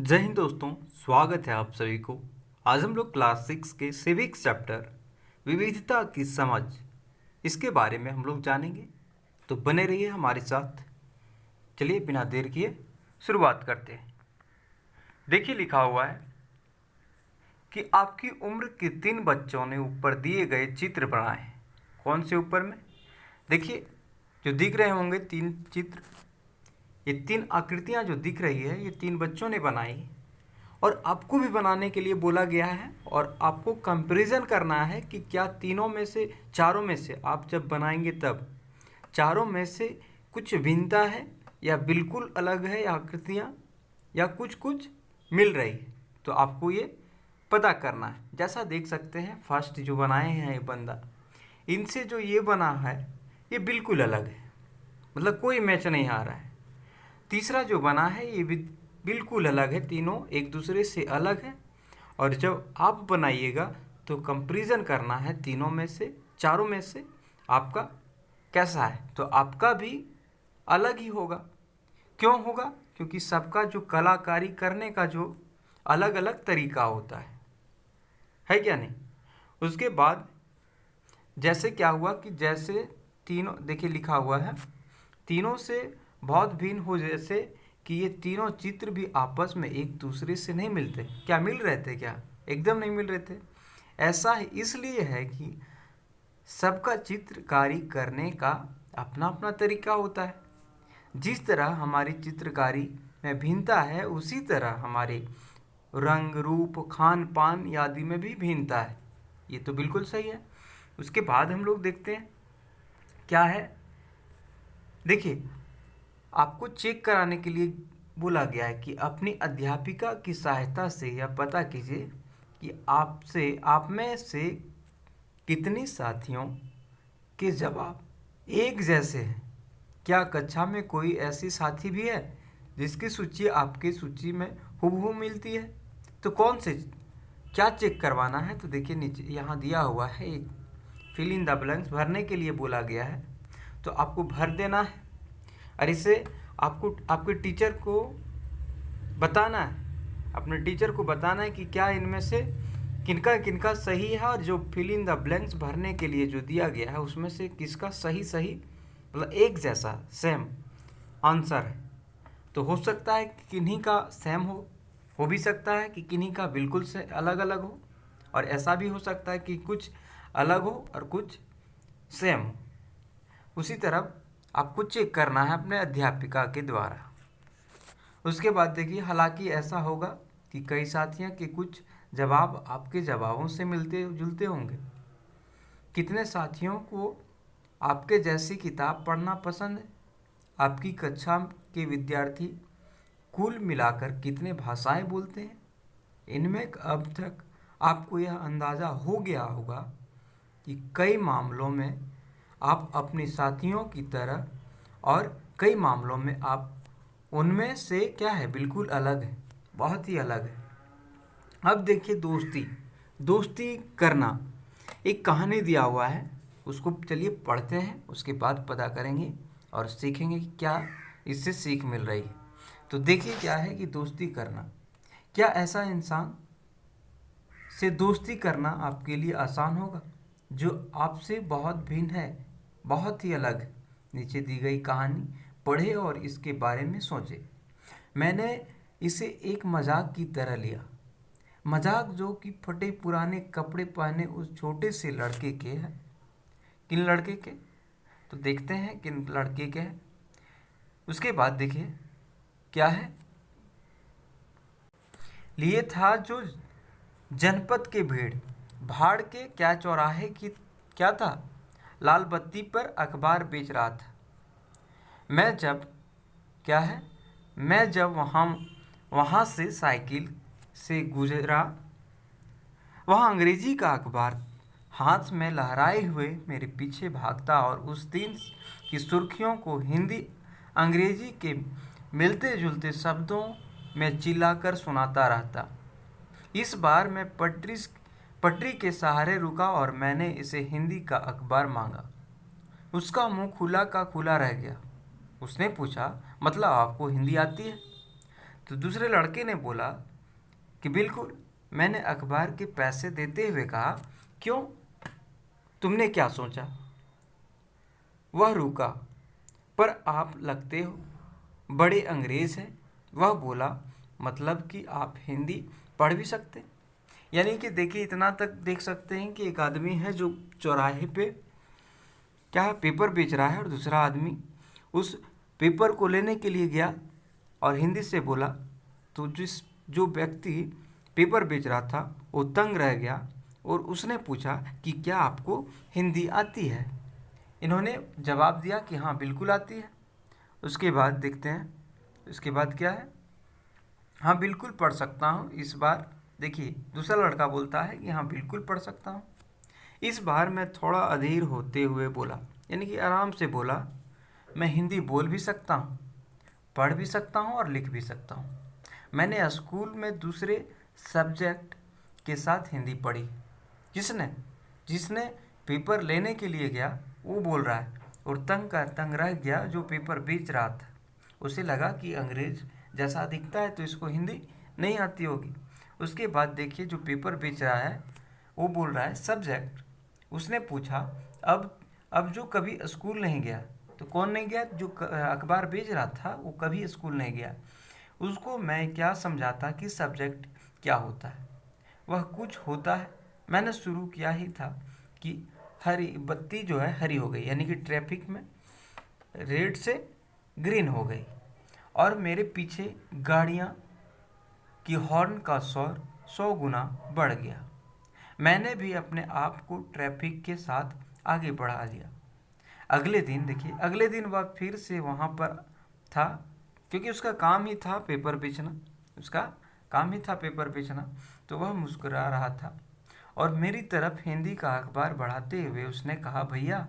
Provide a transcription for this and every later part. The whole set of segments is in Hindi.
जय हिंद दोस्तों, स्वागत है आप सभी को। आज हम लोग क्लास 6 के सिविक्स चैप्टर विविधता की समझ इसके बारे में हम लोग जानेंगे। तो बने रहिए हमारे साथ। चलिए बिना देर किए शुरुआत करते हैं। देखिए लिखा हुआ है कि आपकी उम्र के 3 बच्चों ने ऊपर दिए गए चित्र बनाए। कौन से ऊपर में? देखिए जो दिख रहे होंगे 3 चित्र, ये 3 आकृतियाँ जो दिख रही है ये 3 बच्चों ने बनाई और आपको भी बनाने के लिए बोला गया है। और आपको कंपैरिजन करना है कि क्या तीनों में से, चारों में से आप जब बनाएंगे तब चारों में से कुछ भिन्नता है या बिल्कुल अलग है आकृतियाँ, या कुछ कुछ मिल रही है। तो आपको ये पता करना है। जैसा देख सकते हैं फर्स्ट जो बनाए हैं ये बंदा, इनसे जो ये बना है ये बिल्कुल अलग है, मतलब कोई मैच नहीं आ रहा है। तीसरा जो बना है ये भी बिल्कुल अलग है, तीनों एक दूसरे से अलग है। और जब आप बनाइएगा तो कंपैरिजन करना है तीनों में से, चारों में से आपका कैसा है। तो आपका भी अलग ही होगा। क्यों होगा? क्योंकि सबका जो कलाकारी करने का जो अलग अलग तरीका होता है क्या नहीं। उसके बाद जैसे क्या हुआ कि जैसे तीनों, देखिए लिखा हुआ है, तीनों से बहुत भिन्न हो, जैसे कि ये तीनों चित्र भी आपस में एक दूसरे से नहीं मिलते। क्या मिल रहे थे? क्या एकदम नहीं मिल रहे थे। ऐसा इसलिए है कि सबका चित्रकारी करने का अपना अपना तरीका होता है। जिस तरह हमारी चित्रकारी में भिन्नता है उसी तरह हमारे रंग रूप खान पान आदि में भी भिन्नता है। ये तो बिल्कुल सही है। उसके बाद हम लोग देखते हैं क्या है। देखिए आपको चेक कराने के लिए बोला गया है कि अपनी अध्यापिका की सहायता से यह पता कीजिए कि आप में से कितनी साथियों के जवाब एक जैसे हैं। क्या कक्षा में कोई ऐसी साथी भी है जिसकी सूची आपकी सूची में हूबहू मिलती है? तो कौन से, क्या चेक करवाना है? तो देखिए नीचे यहाँ दिया हुआ है, फिल इन द ब्लैंक्स भरने के लिए बोला गया है। तो आपको भर देना है और इसे आपको आपके टीचर को बताना है। अपने टीचर को बताना है कि क्या इनमें से किनका किनका सही है, और जो फिल इन द ब्लैंक्स भरने के लिए जो दिया गया है उसमें से किसका सही सही, मतलब एक जैसा सेम आंसर है। तो हो सकता है कि किन्हीं का सेम हो भी सकता है कि किन्हीं का बिल्कुल से अलग अलग हो, और ऐसा भी हो सकता है कि कुछ अलग हो और कुछ सेम हो। उसी तरह आपको चेक करना है अपने अध्यापिका के द्वारा। उसके बाद देखिए, हालांकि ऐसा होगा कि कई साथियों के कुछ जवाब आपके जवाबों से मिलते जुलते होंगे। कितने साथियों को आपके जैसी किताब पढ़ना पसंद है? आपकी कक्षा के विद्यार्थी कुल मिलाकर कितने भाषाएं बोलते हैं? इनमें अब तक आपको यह अंदाज़ा हो गया होगा कि कई मामलों में आप अपने साथियों की तरह, और कई मामलों में आप उनमें से क्या है, बिल्कुल अलग है, बहुत ही अलग है। अब देखिए दोस्ती, दोस्ती करना, एक कहानी दिया हुआ है, उसको चलिए पढ़ते हैं, उसके बाद पता करेंगे और सीखेंगे कि क्या इससे सीख मिल रही है। तो देखिए क्या है कि दोस्ती करना, क्या ऐसा इंसान से दोस्ती करना आपके लिए आसान होगा जो आपसे बहुत भिन्न है, बहुत ही अलग है? नीचे दी गई कहानी पढ़े और इसके बारे में सोचे। मैंने इसे एक मजाक की तरह लिया, मजाक जो कि फटे पुराने कपड़े पहने उस छोटे से लड़के के है। किन लड़के के? तो देखते हैं किन लड़के के हैं। उसके बाद देखिए क्या है, लिए था जो जनपद के भीड़ भाड़ के क्या चौराहे की, क्या था, लाल बत्ती पर अखबार बेच रहा था। मैं जब, क्या है, मैं जब वहाँ से साइकिल से गुजरा, वहाँ अंग्रेजी का अखबार हाथ में लहराए हुए मेरे पीछे भागता और उस दिन की सुर्खियों को हिंदी अंग्रेजी के मिलते जुलते शब्दों में चिल्लाकर सुनाता रहता। इस बार मैं पटरी के सहारे रुका और मैंने इसे हिंदी का अखबार मांगा। उसका मुंह खुला का खुला रह गया। उसने पूछा, मतलब आपको हिंदी आती है? तो दूसरे लड़के ने बोला कि बिल्कुल, मैंने अखबार के पैसे देते हुए कहा, क्यों, तुमने क्या सोचा? वह रुका, पर आप लगते हो बड़े अंग्रेज हैं। वह बोला, मतलब कि आप हिंदी पढ़ भी सकते? यानी कि देखिए, इतना तक देख सकते हैं कि एक आदमी है जो चौराहे पे क्या है, पेपर बेच रहा है, और दूसरा आदमी उस पेपर को लेने के लिए गया और हिंदी से बोला। तो जो व्यक्ति पेपर बेच रहा था वो तंग रह गया और उसने पूछा कि क्या आपको हिंदी आती है? इन्होंने जवाब दिया कि हाँ, बिल्कुल आती है। उसके बाद देखते हैं, उसके बाद क्या है, हाँ बिल्कुल पढ़ सकता हूँ। इस बार देखिए, दूसरा लड़का बोलता है कि हाँ बिल्कुल पढ़ सकता हूँ। इस बार मैं थोड़ा अधीर होते हुए बोला, यानी कि आराम से बोला, मैं हिंदी बोल भी सकता हूँ, पढ़ भी सकता हूँ और लिख भी सकता हूँ। मैंने स्कूल में दूसरे सब्जेक्ट के साथ हिंदी पढ़ी। जिसने जिसने पेपर लेने के लिए गया वो बोल रहा है, और तंग का तंग रह गया जो पेपर बेच रहा था। उसे लगा कि अंग्रेज जैसा दिखता है तो इसको हिंदी नहीं आती होगी। उसके बाद देखिए, जो पेपर बेच रहा है वो बोल रहा है सब्जेक्ट। उसने पूछा, अब जो कभी स्कूल नहीं गया, तो कौन नहीं गया? जो अखबार बेच रहा था वो कभी स्कूल नहीं गया। उसको मैं क्या समझाता कि सब्जेक्ट क्या होता है? वह कुछ होता है। मैंने शुरू किया ही था कि हरी बत्ती जो है हरी हो गई, यानी कि ट्रैफिक में रेड से ग्रीन हो गई, और मेरे पीछे गाड़ियाँ की हॉर्न का शोर 100 गुना बढ़ गया। मैंने भी अपने आप को ट्रैफिक के साथ आगे बढ़ा लिया। अगले दिन देखिए, अगले दिन वह फिर से वहाँ पर था, क्योंकि उसका काम ही था पेपर बेचना। उसका काम ही था पेपर बेचना। तो वह मुस्कुरा रहा था और मेरी तरफ हिंदी का अखबार बढ़ाते हुए उसने कहा, भैया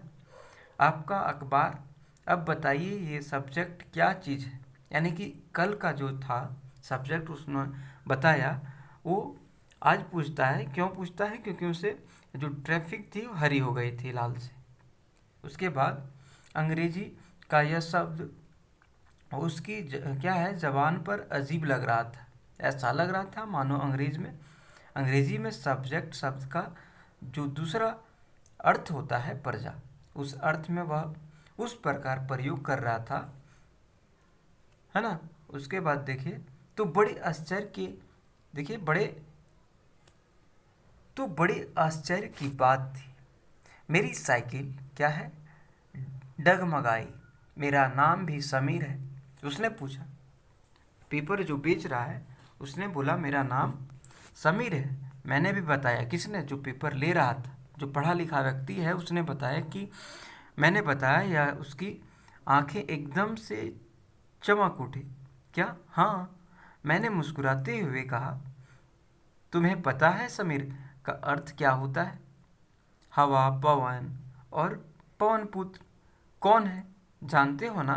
आपका अखबार, अब बताइए ये सब्जेक्ट क्या चीज़ है? यानी कि कल का जो था सब्जेक्ट उसने बताया, वो आज पूछता है। क्यों पूछता है? क्योंकि उसे जो ट्रैफिक थी वो हरी हो गई थी लाल से। उसके बाद अंग्रेजी का यह शब्द उसकी क्या है, जबान पर अजीब लग रहा था। ऐसा लग रहा था मानो अंग्रेजी में सब्जेक्ट शब्द का जो दूसरा अर्थ होता है प्रजा, उस अर्थ में वह उस प्रकार प्रयोग कर रहा था, है ना। उसके बाद देखिए, तो बड़ी आश्चर्य की देखिए बड़े तो बड़ी आश्चर्य की बात थी, मेरी साइकिल क्या है, डगमगाई। मेरा नाम भी समीर है। उसने पूछा, पेपर जो बेच रहा है उसने बोला, मेरा नाम समीर है। मैंने भी बताया, किसने? जो पेपर ले रहा था, जो पढ़ा लिखा व्यक्ति है, उसने बताया कि मैंने बताया, या उसकी आंखें एकदम से चमक उठी। क्या? हाँ, मैंने मुस्कुराते हुए कहा, तुम्हें पता है समीर का अर्थ क्या होता है? हवा, पवन और पवन पुत्र कौन है? जानते हो ना?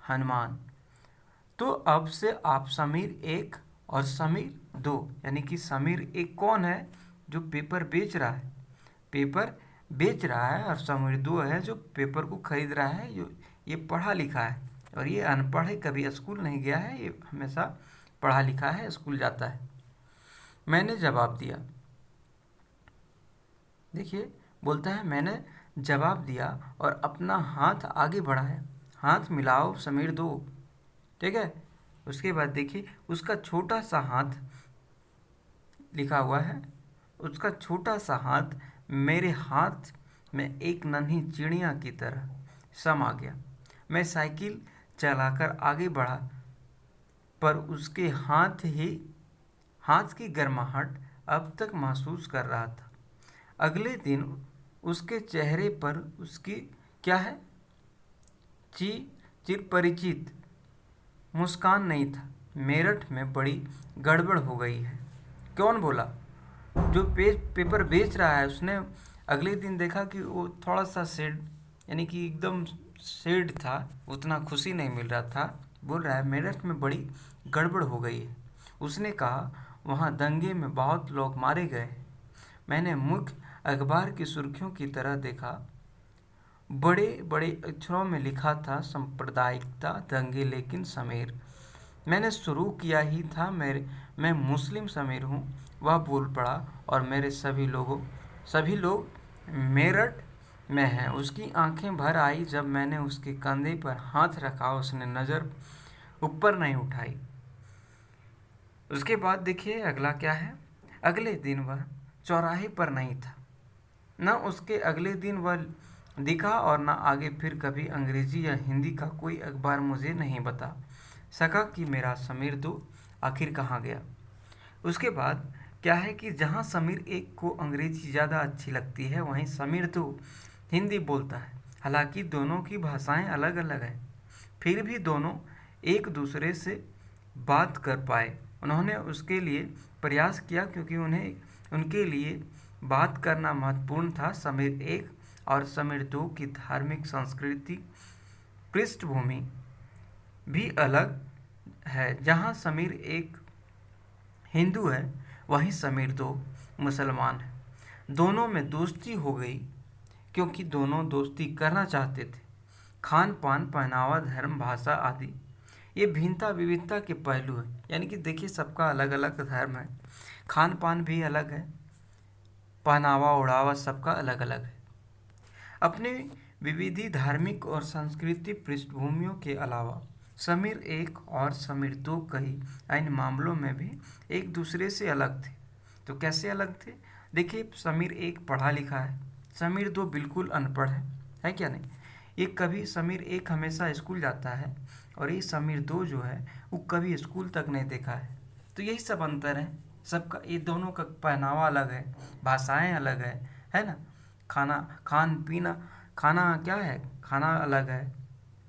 हनुमान। तो अब से आप समीर एक और समीर दो, यानी कि समीर एक कौन है? जो पेपर बेच रहा है, पेपर बेच रहा है, और समीर दो है जो पेपर को खरीद रहा है। ये पढ़ा लिखा है, और ये अनपढ़ है, कभी स्कूल नहीं गया है, ये हमेशा पढ़ा लिखा है, स्कूल जाता है। मैंने जवाब दिया, देखिए बोलता है, मैंने जवाब दिया और अपना हाथ आगे बढ़ाया। हाथ मिलाओ समीर दो, ठीक है। उसके बाद देखिए, उसका छोटा सा हाथ लिखा हुआ है, उसका छोटा सा हाथ मेरे हाथ में एक नन्ही चिड़िया की तरह समा गया। मैं साइकिल चलाकर आगे बढ़ा, पर उसके हाथ की गर्माहट अब तक महसूस कर रहा था। अगले दिन उसके चेहरे पर उसकी क्या है, ची चिर परिचित मुस्कान नहीं था। मेरठ में बड़ी गड़बड़ हो गई है। कौन बोला? जो पेपर बेच रहा है, उसने अगले दिन देखा कि वो थोड़ा सा सेड, यानी कि एकदम सेड था, उतना खुशी नहीं मिल रहा था। बोल रहा है, मेरठ में बड़ी गड़बड़ हो गई है। उसने कहा, वहाँ दंगे में बहुत लोग मारे गए। मैंने मुख्य अखबार की सुर्खियों की तरह देखा, बड़े बड़े अक्षरों में लिखा था, सांप्रदायिकता दंगे, लेकिन समीर मैंने शुरू किया ही था। मैं मुस्लिम समीर हूँ, वह बोल पड़ा, और मेरे सभी लोग मेरठ में हैं। उसकी आंखें भर आई जब मैंने उसके कंधे पर हाथ रखा। उसने नज़र ऊपर नहीं उठाई। उसके बाद देखिए अगला क्या है। अगले दिन वह चौराहे पर नहीं था। न उसके अगले दिन वह दिखा और न आगे फिर कभी अंग्रेजी या हिंदी का कोई अखबार मुझे नहीं बता सका कि मेरा समीर तो आखिर कहाँ गया। उसके बाद क्या है कि जहाँ समीर एक को अंग्रेजी ज़्यादा अच्छी लगती है, वहीं समीर तो हिंदी बोलता है। हालांकि दोनों की भाषाएं अलग अलग हैं, फिर भी दोनों एक दूसरे से बात कर पाए। उन्होंने उसके लिए प्रयास किया क्योंकि उनके लिए बात करना महत्वपूर्ण था। समीर एक और समीर दो की धार्मिक संस्कृति पृष्ठभूमि भी अलग है। जहाँ समीर एक हिंदू है, वहीं समीर दो मुसलमान है। दोनों में दोस्ती हो गई क्योंकि दोनों दोस्ती करना चाहते थे। खान पान, पहनावा, धर्म, भाषा आदि ये भिन्नता विविधता के पहलू हैं। यानी कि देखिए सबका अलग अलग धर्म है, खान पान भी अलग है, पहनावा ओढ़ावा सबका अलग अलग है। अपने विविधि धार्मिक और सांस्कृतिक पृष्ठभूमियों के अलावा समीर एक और समीर दो कई अन्य मामलों में भी एक दूसरे से अलग थे। तो कैसे अलग थे? देखिए समीर एक पढ़ा लिखा है, समीर दो बिल्कुल अनपढ़ है क्या नहीं? ये कभी समीर एक हमेशा स्कूल जाता है और ये समीर दो जो है वो कभी स्कूल तक नहीं देखा है। तो यही सब अंतर है सबका। ये दोनों का पहनावा अलग है, भाषाएं अलग है ना, खाना क्या है, खाना अलग है,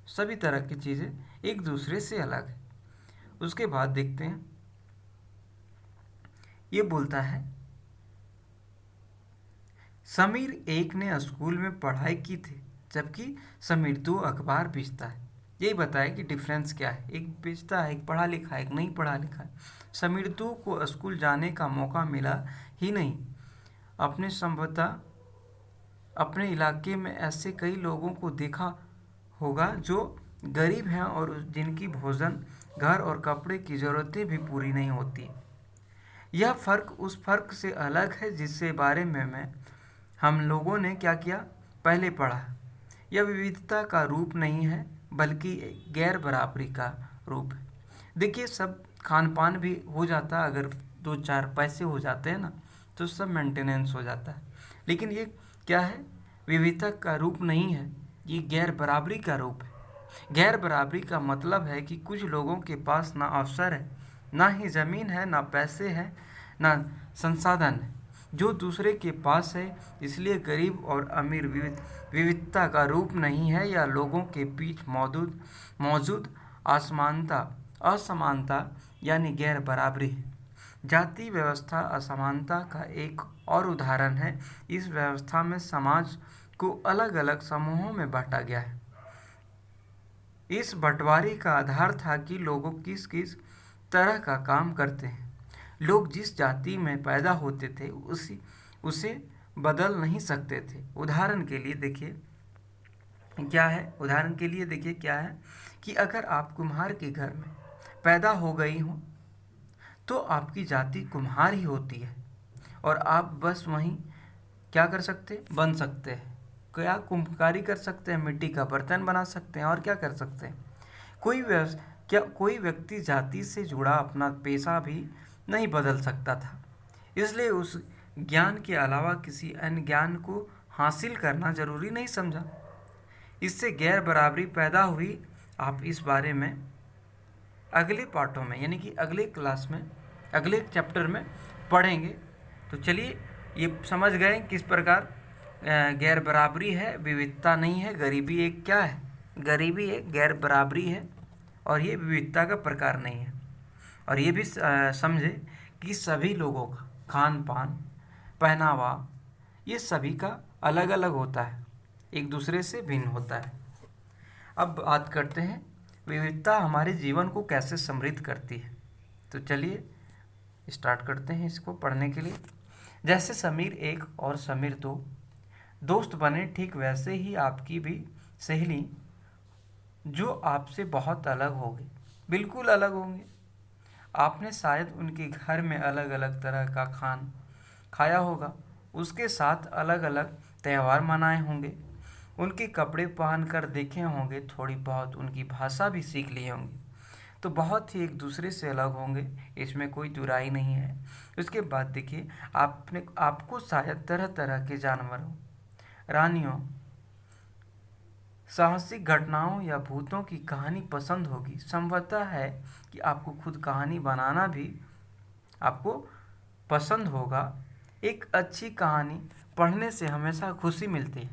सभी तरह की चीज़ें एक दूसरे से अलग है। उसके बाद देखते हैं, ये बोलता है समीर एक ने स्कूल में पढ़ाई की थी जबकि समीर दो अखबार बेचता है। यही बताए कि डिफरेंस क्या है, एक बेचता है, एक पढ़ा लिखा है, एक नहीं पढ़ा लिखा है। समीर दो को स्कूल जाने का मौका मिला ही नहीं। अपने संभवतः अपने इलाके में ऐसे कई लोगों को देखा होगा जो गरीब हैं और जिनकी भोजन, घर और कपड़े की ज़रूरतें भी पूरी नहीं होती। यह फ़र्क उस फ़र्क से अलग है जिसके बारे में हम लोगों ने क्या किया, पहले पढ़ा। यह विविधता का रूप नहीं है बल्कि गैर बराबरी का रूप है। देखिए सब खान पान भी हो जाता, अगर दो चार पैसे हो जाते हैं ना तो सब मेंटेनेंस हो जाता है। लेकिन ये क्या है, विविधता का रूप नहीं है, ये गैर बराबरी का रूप है। गैर बराबरी का मतलब है कि कुछ लोगों के पास ना अवसर है, ना ही ज़मीन है, ना पैसे हैं, ना संसाधन है जो दूसरे के पास है। इसलिए गरीब और अमीर विविधता का रूप नहीं है, या लोगों के बीच मौजूद असमानता यानी गैर बराबरी है। जाति व्यवस्था असमानता का एक और उदाहरण है। इस व्यवस्था में समाज को अलग अलग समूहों में बांटा गया है। इस बंटवारे का आधार था कि लोग किस किस तरह का काम करते हैं। लोग जिस जाति में पैदा होते थे उसे बदल नहीं सकते थे। उदाहरण के लिए देखिए क्या है कि अगर आप कुम्हार के घर में पैदा हो गई हो तो आपकी जाति कुम्हार ही होती है और आप बस वहीं क्या कर सकते, बन सकते हैं, क्या कुम्हारी कर सकते हैं, मिट्टी का बर्तन बना सकते हैं, और क्या कर सकते हैं। कोई व्यक्ति जाति से जुड़ा अपना पेशा भी नहीं बदल सकता था। इसलिए उस ज्ञान के अलावा किसी अन्य ज्ञान को हासिल करना जरूरी नहीं समझा। इससे गैर बराबरी पैदा हुई। आप इस बारे में अगले पाठों में यानी कि अगले क्लास में अगले चैप्टर में पढ़ेंगे। तो चलिए ये समझ गए किस प्रकार गैर बराबरी है, विविधता नहीं है। गरीबी एक क्या है, गरीबी एक गैर बराबरी है और ये विविधता का प्रकार नहीं है। और ये भी समझे कि सभी लोगों का खान पान, पहनावा ये सभी का अलग अलग होता है, एक दूसरे से भिन्न होता है। अब बात करते हैं विविधता हमारे जीवन को कैसे समृद्ध करती है। तो चलिए स्टार्ट करते हैं इसको पढ़ने के लिए। जैसे समीर एक और समीर दो दोस्त बने, ठीक वैसे ही आपकी भी सहेली जो आपसे बहुत अलग होगी बिल्कुल अलग होंगे। आपने शायद उनके घर में अलग अलग तरह का खाया होगा, उसके साथ अलग अलग त्यौहार मनाए होंगे, उनके कपड़े पहन कर देखे होंगे, थोड़ी बहुत उनकी भाषा भी सीख ली होंगी। तो बहुत ही एक दूसरे से अलग होंगे, इसमें कोई दुराई नहीं है। उसके बाद देखिए, आपको शायद तरह तरह के जानवरों, रानियों, साहसिक घटनाओं या भूतों की कहानी पसंद होगी। संभवतः है कि आपको खुद कहानी बनाना भी आपको पसंद होगा। एक अच्छी कहानी पढ़ने से हमेशा खुशी मिलती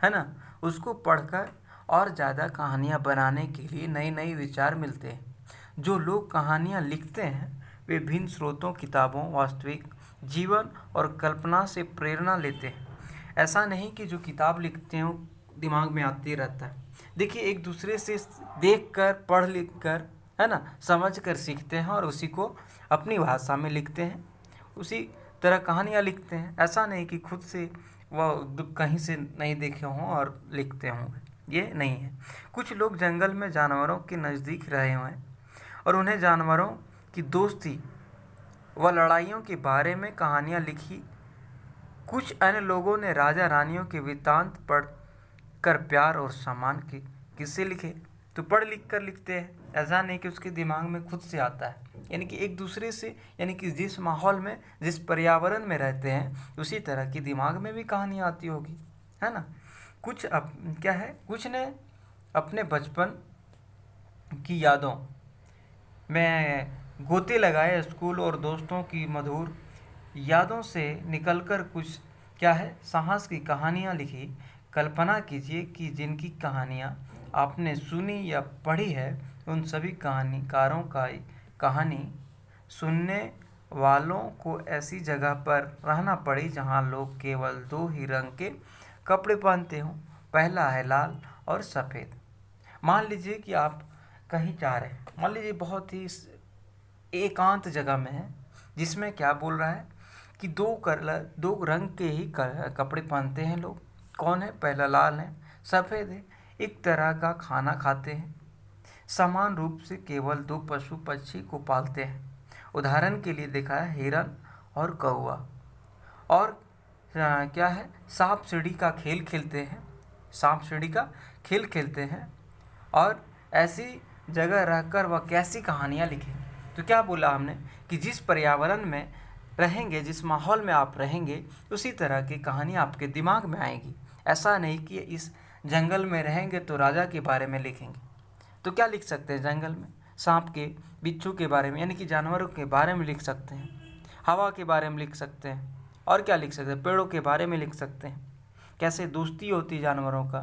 है ना। उसको पढ़कर और ज़्यादा कहानियाँ बनाने के लिए नए नए विचार मिलते हैं। जो लोग कहानियाँ लिखते हैं वे भिन्न स्रोतों, किताबों, वास्तविक जीवन और कल्पना से प्रेरणा लेते हैं। ऐसा नहीं कि जो किताब लिखते हो दिमाग में आते रहता है। देखिए, एक दूसरे से देख कर, पढ़ लिख कर, है ना, समझ कर सीखते हैं और उसी को अपनी भाषा में लिखते हैं। उसी तरह कहानियाँ लिखते हैं। ऐसा नहीं कि खुद से वह कहीं से नहीं देखे हों और लिखते होंगे, ये नहीं है। कुछ लोग जंगल में जानवरों के नज़दीक रहे हुए हैं और उन्हें जानवरों की दोस्ती व लड़ाइयों के बारे में कहानियाँ लिखी। कुछ अन्य लोगों ने राजा रानियों के वृत्तांत पढ़ कर प्यार और सम्मान के किस्से लिखे। तो पढ़ लिख कर लिखते हैं, ऐसा नहीं कि उसके दिमाग में खुद से आता है। यानी कि एक दूसरे से, यानी कि जिस माहौल में, जिस पर्यावरण में रहते हैं, उसी तरह की दिमाग में भी कहानी आती होगी, है ना। क्या है, कुछ ने अपने बचपन की यादों में गोते लगाए, स्कूल और दोस्तों की मधुर यादों से निकलकर कुछ क्या है, साहस की कहानियाँ लिखी। कल्पना कीजिए कि जिनकी कहानियाँ आपने सुनी या पढ़ी है, उन सभी कहानीकारों का कहानी सुनने वालों को ऐसी जगह पर रहना पड़ी जहाँ लोग केवल दो ही रंग के कपड़े पहनते हों। पहला है लाल और सफ़ेद। मान लीजिए कि आप कहीं जा रहे हैं, मान लीजिए बहुत ही एकांत जगह में है, जिसमें क्या बोल रहा है कि दो रंग के ही कपड़े पहनते हैं लोग। कौन है? पहला लाल है, सफ़ेद है। एक तरह का खाना खाते हैं, समान रूप से केवल दो पशु पक्षी को पालते हैं। उदाहरण के लिए देखा है हिरन और कौवा। और क्या है, सांप सीढ़ी का खेल खेलते हैं, सांप सीढ़ी का खेल खेलते हैं। और ऐसी जगह रहकर वह कैसी कहानियाँ लिखेंगे। तो क्या बोला हमने कि जिस पर्यावरण में रहेंगे, जिस माहौल में आप रहेंगे, उसी तरह की कहानी आपके दिमाग में आएगी। ऐसा नहीं कि इस जंगल में रहेंगे तो राजा के बारे में लिखेंगे। तो क्या लिख सकते हैं जंगल में? सांप के, बिच्छू के बारे में, यानी कि जानवरों के बारे में लिख सकते हैं, हवा के बारे में लिख सकते हैं, और क्या लिख सकते हैं, पेड़ों के बारे में लिख सकते हैं, कैसे दोस्ती होती जानवरों का,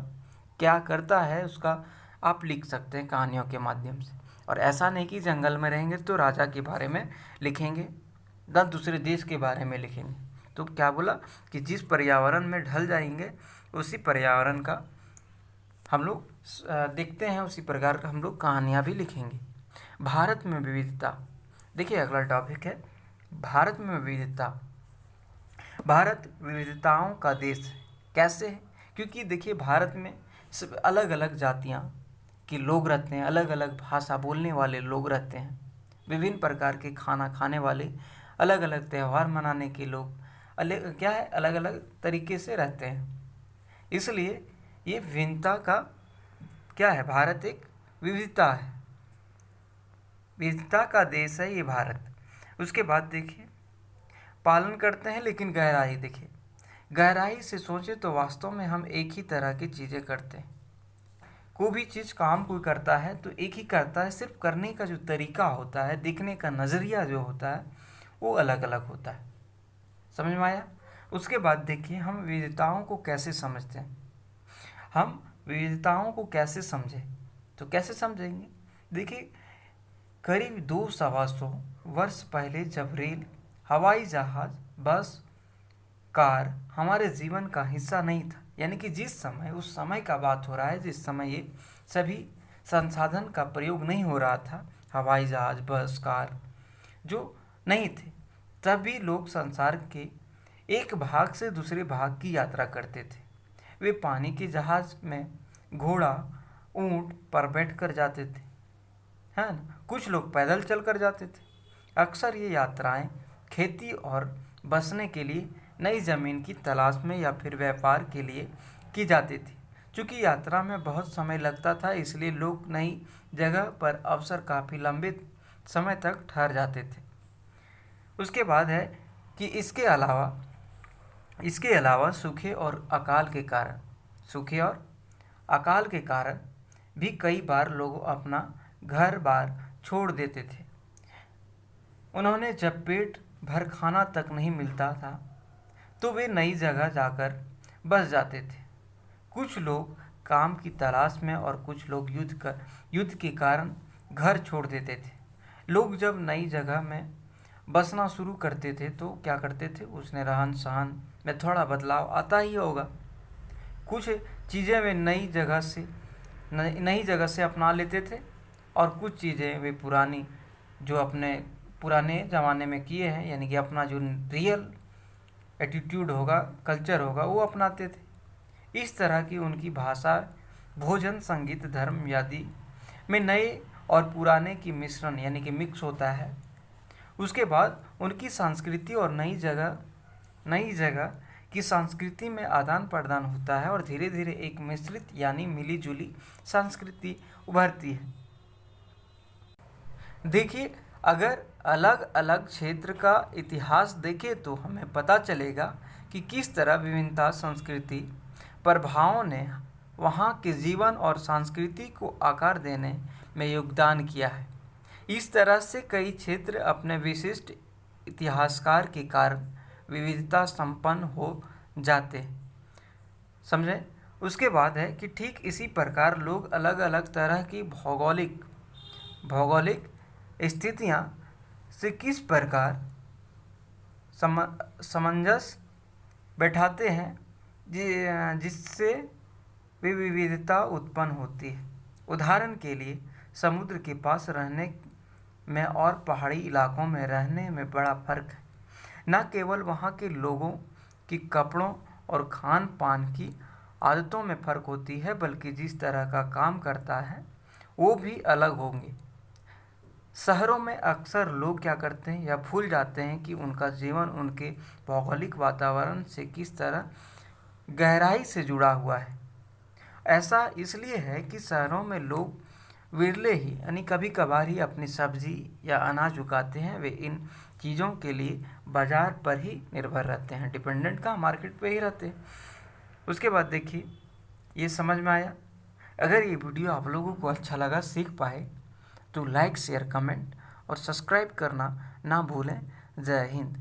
क्या करता है उसका, आप लिख सकते हैं कहानियों के माध्यम से। और ऐसा नहीं कि जंगल में रहेंगे तो राजा के बारे में लिखेंगे, ना दूसरे देश के बारे में लिखेंगे। तो क्या बोला कि जिस पर्यावरण में ढल जाएंगे, उसी पर्यावरण का हम लोग देखते हैं, उसी प्रकार हम लोग कहानियाँ भी लिखेंगे। भारत में विविधता। देखिए, अगला टॉपिक है भारत में विविधता। भारत विविधताओं का देश है। कैसे है? क्योंकि देखिए, भारत में अलग अलग जातियाँ के लोग रहते हैं, अलग अलग भाषा बोलने वाले लोग रहते हैं, विभिन्न प्रकार के खाना खाने वाले, अलग अलग त्यौहार मनाने के लोग, अलग अलग तरीके से रहते हैं। इसलिए ये विभिन्नता का क्या है, भारत एक विविधता है, विविधता का देश है ये भारत। उसके बाद देखिए, पालन करते हैं लेकिन गहराई। देखिए, गहराई से सोचे तो वास्तव में हम एक ही तरह की चीज़ें करते हैं। कोई भी चीज़ काम कोई करता है तो एक ही करता है, सिर्फ करने का जो तरीका होता है, देखने का नज़रिया जो होता है, वो अलग अलग होता है। समझ में आया? उसके बाद देखिए, हम विविधताओं को कैसे समझते हैं। हम विविधताओं को कैसे समझें? तो कैसे समझेंगे? देखिए, करीब 200-125 वर्ष पहले जब रेल, हवाई जहाज़, बस, कार हमारे जीवन का हिस्सा नहीं था, यानी कि जिस समय, उस समय का बात हो रहा है जिस समय ये सभी संसाधन का प्रयोग नहीं हो रहा था, हवाई जहाज़, बस, कार जो नहीं थे, तभी लोग संसार के एक भाग से दूसरे भाग की यात्रा करते थे। वे पानी के जहाज़ में, घोड़ा, ऊंट पर बैठकर जाते थे। है ना। कुछ लोग पैदल चल कर जाते थे। अक्सर ये यात्राएं खेती और बसने के लिए, नई ज़मीन की तलाश में या फिर व्यापार के लिए की जाती थी। चूँकि यात्रा में बहुत समय लगता था, इसलिए लोग नई जगह पर अवसर काफ़ी लंबे समय तक ठहर जाते थे। उसके बाद है कि इसके अलावा सूखे और अकाल के कारण भी कई बार लोग अपना घर बार छोड़ देते थे। उन्होंने जब पेट भर खाना तक नहीं मिलता था तो वे नई जगह जाकर बस जाते थे। कुछ लोग काम की तलाश में और कुछ लोग युद्ध के कारण घर छोड़ देते थे। लोग जब नई जगह में बसना शुरू करते थे तो क्या करते थे, उसने रहन सहन में थोड़ा बदलाव आता ही होगा। कुछ चीज़ें वे नई जगह से अपना लेते थे और कुछ चीज़ें वे पुरानी जो अपने पुराने ज़माने में किए हैं, यानी कि अपना जो रियल एटीट्यूड होगा, कल्चर होगा, वो अपनाते थे। इस तरह की उनकी भाषा, भोजन, संगीत, धर्म आदि में नए और पुराने की मिश्रण यानी कि मिक्स होता है। उसके बाद उनकी संस्कृति और नई जगह की संस्कृति में आदान प्रदान होता है और धीरे धीरे एक मिश्रित यानी मिली जुली संस्कृति उभरती है। देखिए, अगर अलग अलग क्षेत्र का इतिहास देखें तो हमें पता चलेगा कि किस तरह विभिन्नता संस्कृति प्रभावों ने वहाँ के जीवन और संस्कृति को आकार देने में योगदान किया है। इस तरह से कई क्षेत्र अपने विशिष्ट इतिहासकार के कारण विविधता संपन्न हो जाते हैं। समझे। उसके बाद है कि ठीक इसी प्रकार लोग अलग अलग तरह की भौगोलिक स्थितियाँ से किस प्रकार सामंजस्य बैठाते हैं जिससे वे विविधता उत्पन्न होती है। उदाहरण के लिए समुद्र के पास रहने में और पहाड़ी इलाकों में रहने में बड़ा फर्क है। न केवल वहाँ के लोगों की कपड़ों और खान पान की आदतों में फ़र्क होती है, बल्कि जिस तरह का काम करता है वो भी अलग होंगे। शहरों में अक्सर लोग क्या करते हैं या भूल जाते हैं कि उनका जीवन उनके भौगोलिक वातावरण से किस तरह गहराई से जुड़ा हुआ है। ऐसा इसलिए है कि शहरों में लोग विरले ही यानी कभी कभार ही अपनी सब्जी या अनाज उगाते हैं। वे इन चीज़ों के लिए बाज़ार पर ही निर्भर रहते हैं, डिपेंडेंट का मार्केट पे ही रहते हैं। उसके बाद देखिए, ये समझ में आया। अगर ये वीडियो आप लोगों को अच्छा लगा, सीख पाए, तो लाइक, शेयर, कमेंट और सब्सक्राइब करना ना भूलें। जय हिंद।